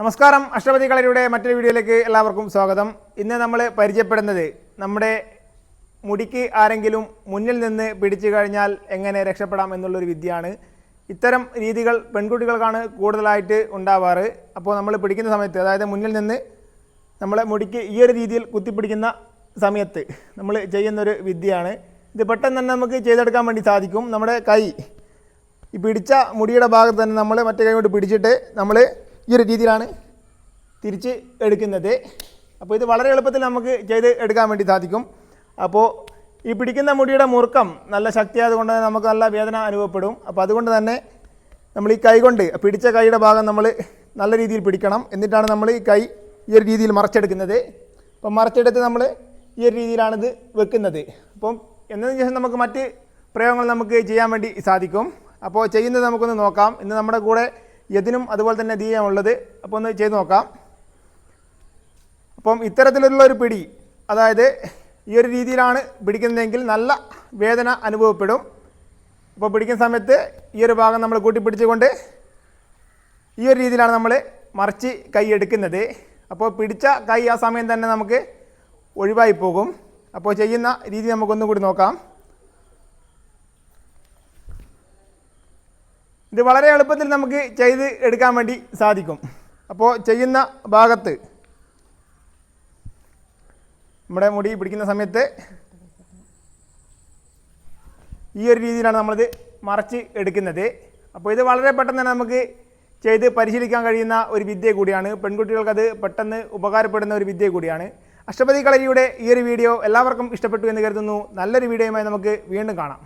നമസ്കാരം, അഷ്ടപതി കളരിയുടെ മറ്റൊരു വീഡിയോയിലേക്ക് എല്ലാവർക്കും സ്വാഗതം. ഇന്ന് നമ്മൾ പരിചയപ്പെടുന്നത് നമ്മുടെ മുടിക്ക് ആരെങ്കിലും മുന്നിൽ നിന്ന് പിടിച്ചു കഴിഞ്ഞാൽ എങ്ങനെ രക്ഷപ്പെടാം എന്നുള്ളൊരു വിദ്യയാണ്. ഇത്തരം രീതികൾ പെൺകുട്ടികൾക്കാണ് കൂടുതലായിട്ട് ഉണ്ടാവാറ്. അപ്പോൾ നമ്മൾ പിടിക്കുന്ന സമയത്ത്, അതായത് മുന്നിൽ നിന്ന് നമ്മളെ മുടിക്ക് ഈ ഒരു രീതിയിൽ കുത്തിപ്പിടിക്കുന്ന സമയത്ത് നമ്മൾ ചെയ്യുന്നൊരു വിദ്യയാണ്. ഇത് പെട്ടെന്ന് തന്നെ നമുക്ക് ചെയ്തെടുക്കാൻ വേണ്ടി സാധിക്കും. നമ്മുടെ കൈ ഈ പിടിച്ച മുടിയുടെ ഭാഗത്ത് തന്നെ നമ്മൾ മറ്റേ കൈ കൊണ്ട് പിടിച്ചിട്ട് നമ്മൾ ഈ ഒരു രീതിയിലാണ് തിരിച്ച് എടുക്കുന്നത്. അപ്പോൾ ഇത് വളരെ എളുപ്പത്തിൽ നമുക്ക് ചെയ്ത് എടുക്കാൻ വേണ്ടി സാധിക്കും. അപ്പോൾ ഈ പിടിക്കുന്ന മുടിയുടെ മുറുക്കം നല്ല ശക്തിയായതുകൊണ്ട് തന്നെ നമുക്ക് നല്ല വേദന അനുഭവപ്പെടും. അപ്പോൾ അതുകൊണ്ട് തന്നെ നമ്മൾ ഈ കൈ കൊണ്ട് പിടിച്ച കൈയുടെ ഭാഗം നമ്മൾ നല്ല രീതിയിൽ പിടിക്കണം. എന്നിട്ടാണ് നമ്മൾ ഈ കൈ ഈ ഒരു രീതിയിൽ മറച്ചെടുക്കുന്നത്. അപ്പം മറച്ചെടുത്ത് നമ്മൾ ഈ ഒരു രീതിയിലാണിത് വെക്കുന്നത്. അപ്പം എന്നതിന് ശേഷം നമുക്ക് മറ്റ് പ്രയോഗങ്ങൾ നമുക്ക് ചെയ്യാൻ വേണ്ടി സാധിക്കും. അപ്പോൾ ചെയ്യുന്നത് നമുക്കൊന്ന് നോക്കാം. ഇന്ന് നമ്മുടെ കൂടെ യതിനും അതുപോലെ തന്നെ ദീയമുള്ളത്. അപ്പോൾ ഒന്ന് ചെയ്ത് നോക്കാം. അപ്പം ഇത്തരത്തിലുള്ള ഒരു പിടി, അതായത് ഈ ഒരു രീതിയിലാണ് പിടിക്കുന്നതെങ്കിൽ നല്ല വേദന അനുഭവപ്പെടും. അപ്പോൾ പിടിക്കുന്ന സമയത്ത് ഈ ഒരു ഭാഗം നമ്മൾ കൂട്ടിപ്പിടിച്ചുകൊണ്ട് ഈ ഒരു രീതിയിലാണ് നമ്മൾ മറിച്ച് കൈ എടുക്കുന്നത്. അപ്പോൾ പിടിച്ച കൈ ആ സമയം തന്നെ നമുക്ക് ഒഴിവായി പോകും. അപ്പോൾ ചെയ്യുന്ന രീതി നമുക്കൊന്നും കൂടി നോക്കാം. ഇത് വളരെ എളുപ്പത്തിൽ നമുക്ക് ചെയ്ത് എടുക്കാൻ വേണ്ടി സാധിക്കും. അപ്പോൾ ചെയ്യുന്ന ഭാഗത്ത് നമ്മുടെ മുടി പിടിക്കുന്ന സമയത്ത് ഈ ഒരു രീതിയിലാണ് നമ്മളിത് മറച്ച് എടുക്കുന്നത്. അപ്പോൾ ഇത് വളരെ പെട്ടെന്ന് തന്നെ നമുക്ക് ചെയ്ത് പരിശീലിക്കാൻ കഴിയുന്ന ഒരു വിദ്യ കൂടിയാണ്. പെൺകുട്ടികൾക്കത് പെട്ടെന്ന് ഉപകാരപ്പെടുന്ന ഒരു വിദ്യ കൂടിയാണ്. അഷ്ടപതി കളരിയുടെ ഈ ഒരു വീഡിയോ എല്ലാവർക്കും ഇഷ്ടപ്പെട്ടു എന്ന് കരുതുന്നു. നല്ലൊരു വീഡിയോയുമായി നമുക്ക് വീണ്ടും കാണാം.